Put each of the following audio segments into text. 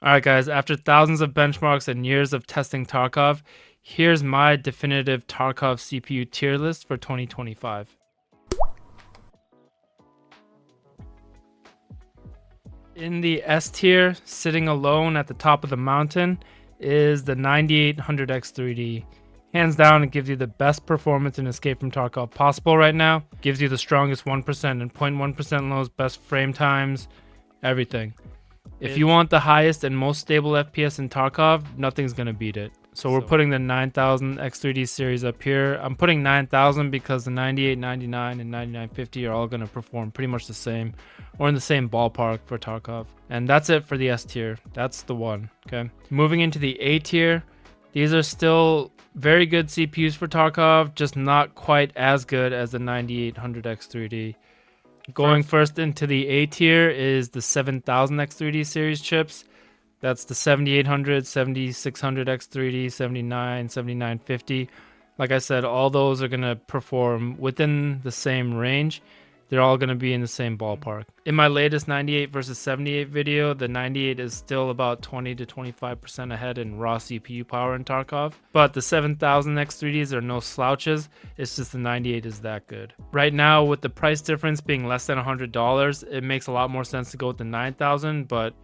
Alright guys, after thousands of benchmarks and years of testing Tarkov, here's my definitive Tarkov CPU tier list for 2025. In the S tier, sitting alone at the top of the mountain, is the 9800X3D. Hands down, it gives you the best performance in Escape from Tarkov possible right now. Gives you the strongest 1% and 0.1% lows, best frame times, everything. If you want the highest and most stable FPS in Tarkov, nothing's gonna beat it. So we're putting the 9000 X3D series up here. I'm putting 9000 because the 98, 99, and 9950 are all gonna perform pretty much the same, or in the same ballpark for Tarkov. And that's it for the S tier. That's the one. Okay. Moving into the A tier, these are still very good CPUs for Tarkov, just not quite as good as the 9800 X3D. Going first into the A tier is the 7000 X3D series chips. That's the 7800, 7600 X3D, 79, 7950. Like I said, all those are going to perform within the same range. They're all going to be in the same ballpark. In my latest 98 versus 78 video, the 98 is still about 20 to 25% ahead in raw CPU power in Tarkov. But the 7000 X3Ds are no slouches. It's just the 98 is that good. Right now, with the price difference being less than $100, it makes a lot more sense to go with the 9000. But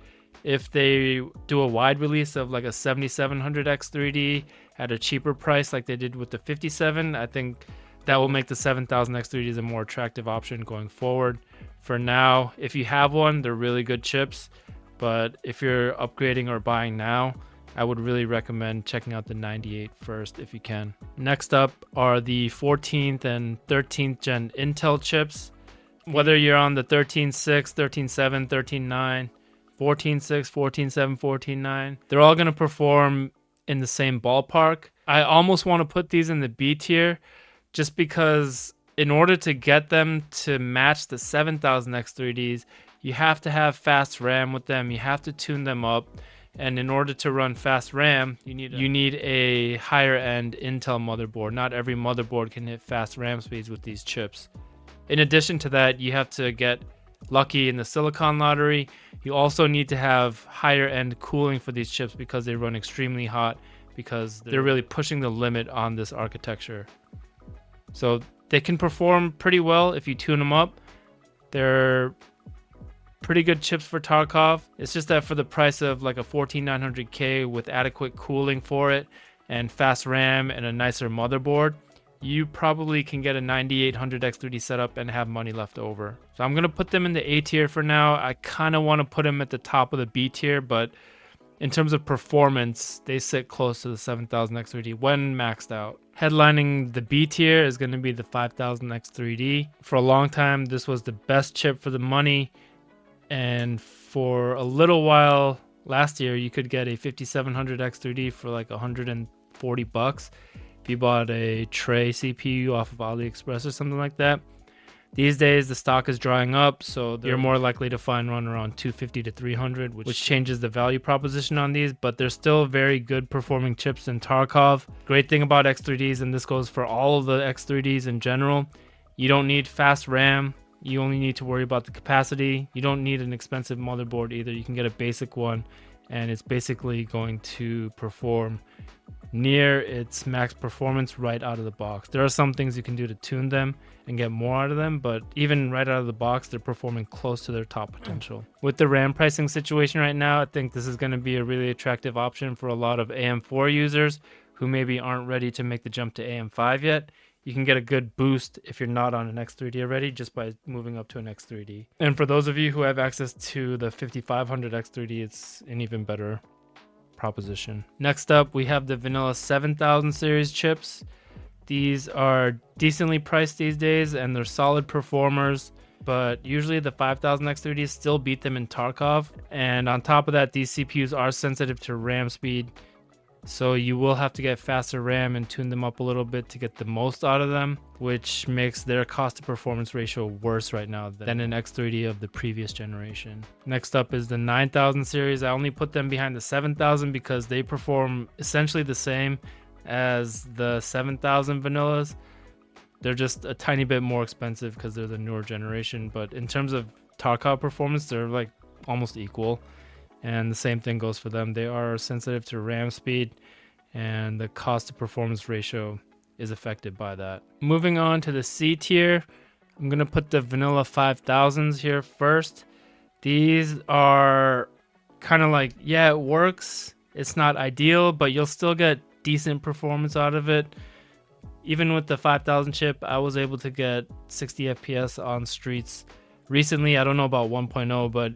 if they do a wide release of like a 7700 X3D at a cheaper price like they did with the 57, I think that will make the 7000 X3Ds a more attractive option going forward. For now, if you have one, they're really good chips, but if you're upgrading or buying now, I would really recommend checking out the 98 first if you can. Next up are the 14th and 13th gen Intel chips. Whether you're on the 13.6, 13.7, 13.9, 14.6, 14.7, 14.9, they're all going to perform in the same ballpark. I almost want to put these in the B tier, just because in order to get them to match the 7000 X3Ds, you have to have fast RAM with them. You have to tune them up. And in order to run fast RAM, you need a higher end Intel motherboard. Not every motherboard can hit fast RAM speeds with these chips. In addition to that, you have to get lucky in the silicon lottery. You also need to have higher end cooling for these chips because they run extremely hot, because they're really pushing the limit on this architecture. So they can perform pretty well if you tune them up. They're pretty good chips for Tarkov. It's just that for the price of like a 14900K with adequate cooling for it and fast RAM and a nicer motherboard, you probably can get a 9800 X3D setup and have money left over. So I'm going to put them in the A tier for now. I kind of want to put them at the top of the B tier, but in terms of performance, they sit close to the 7000 X3D when maxed out. Headlining the B tier is going to be the 5000 X3D. For a long time, this was the best chip for the money. And for a little while last year, you could get a 5700 X3D for like $140 if you bought a tray CPU off of AliExpress or something like that. These days, the stock is drying up, so you're more likely to find one around 250 to 300, which changes the value proposition on these, but they're still very good performing chips in Tarkov. Great thing about X3Ds, and this goes for all of the X3Ds in general, you don't need fast RAM. You only need to worry about the capacity. You don't need an expensive motherboard either. You can get a basic one, and it's basically going to perform near its max performance right out of the box. There are some things you can do to tune them and get more out of them, but even right out of the box, they're performing close to their top potential. With the RAM pricing situation right now, I think this is going to be a really attractive option for a lot of AM4 users who maybe aren't ready to make the jump to AM5 yet. You can get a good boost if you're not on an X3D already just by moving up to an X3D. And for those of you who have access to the 5500 X3D, it's an even better proposition. Next up, we have the vanilla 7000 series chips. These are decently priced these days and they're solid performers, but usually the 5000 X3Ds still beat them in Tarkov. And on top of that, these CPUs are sensitive to RAM speed, so you will have to get faster RAM and tune them up a little bit to get the most out of them, which makes their cost to performance ratio worse right now than an X3D of the previous generation. Next up is the 9000 series. I only put them behind the 7000 because they perform essentially the same as the 7000 vanillas. They're just a tiny bit more expensive because they're the newer generation, but in terms of Tarkov performance, they're like almost equal. and the same thing goes for them. They are sensitive to RAM speed, and the cost to performance ratio is affected by that. Moving on to the C tier, I'm gonna put the vanilla 5000s here first. These are kind of like, yeah, it works. It's not ideal, but you'll still get decent performance out of it. Even with the 5000 chip, I was able to get 60 FPS on streets recently. I don't know about 1.0, but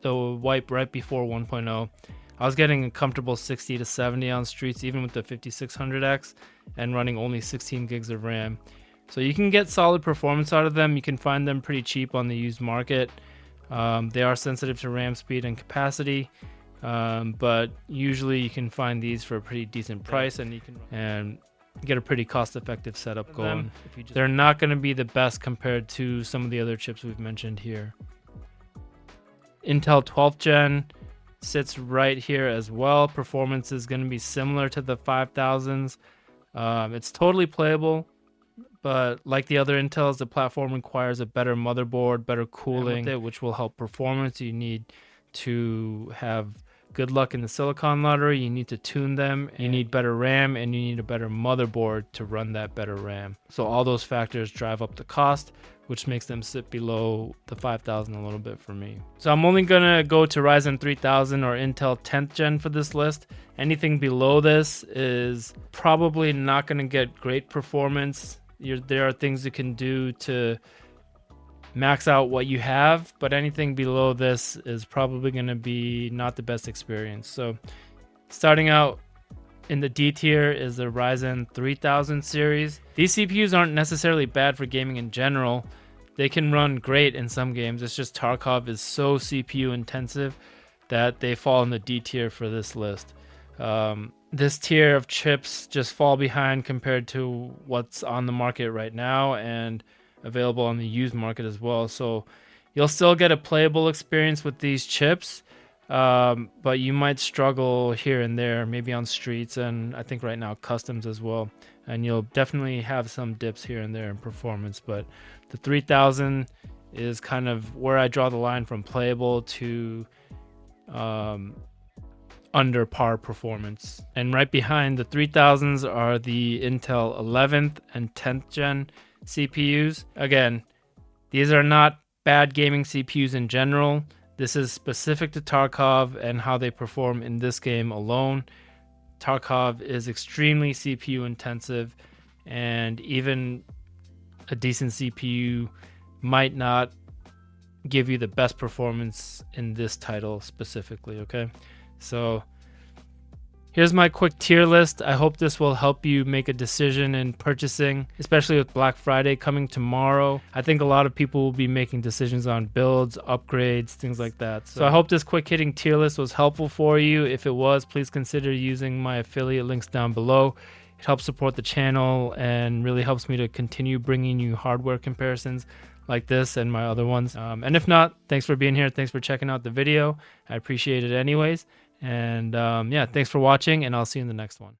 the wipe right before 1.0, I was getting a comfortable 60 to 70 on streets, even with the 5600X, and running only 16 gigs of RAM. So you can get solid performance out of them. You can find them pretty cheap on the used market. They are sensitive to RAM speed and capacity, but usually you can find these for a pretty decent price, and you can get a pretty cost-effective setup going. They're not going to be the best compared to some of the other chips we've mentioned here. Intel 12th gen sits right here as well. Performance is going to be similar to the 5000s. It's totally playable, but like the other Intels, the platform requires a better motherboard, better cooling, which will help performance. You need to have good luck in the silicon lottery. You need to tune them. You need better RAM, and you need a better motherboard to run that better RAM. So all those factors drive up the cost, which makes them sit below the 5000 a little bit for me. So I'm only gonna go to Ryzen 3000 or Intel 10th gen for this list. Anything below this is probably not gonna get great performance. There are things you can do to max out what you have, but anything below this is probably going to be not the best experience. So starting out in the D tier is the Ryzen 3000 series. These CPUs aren't necessarily bad for gaming in general. They can run great in some games. It's just Tarkov is so CPU intensive that they fall in the D tier for this list. This tier of chips just fall behind compared to what's on the market right now and available on the used market as well. So you'll still get a playable experience with these chips, but you might struggle here and there, maybe on streets, and I think right now customs as well. And you'll definitely have some dips here and there in performance, but the 3000 is kind of where I draw the line from playable to under par performance. And right behind the 3000s are the Intel 11th and 10th gen CPUs. Again, these are not bad gaming CPUs in general. This is specific to Tarkov and how they perform in this game alone. Tarkov is extremely CPU intensive, and even a decent CPU might not give you the best performance in this title specifically, okay? So here's my quick tier list. I hope this will help you make a decision in purchasing, especially with Black Friday coming tomorrow. I think a lot of people will be making decisions on builds, upgrades, things like that. So I hope this quick hitting tier list was helpful for you. If it was, please consider using my affiliate links down below. It helps support the channel and really helps me to continue bringing you hardware comparisons like this and my other ones. And if not, thanks for being here. Thanks for checking out the video. I appreciate it anyways. And yeah, thanks for watching, and I'll see you in the next one.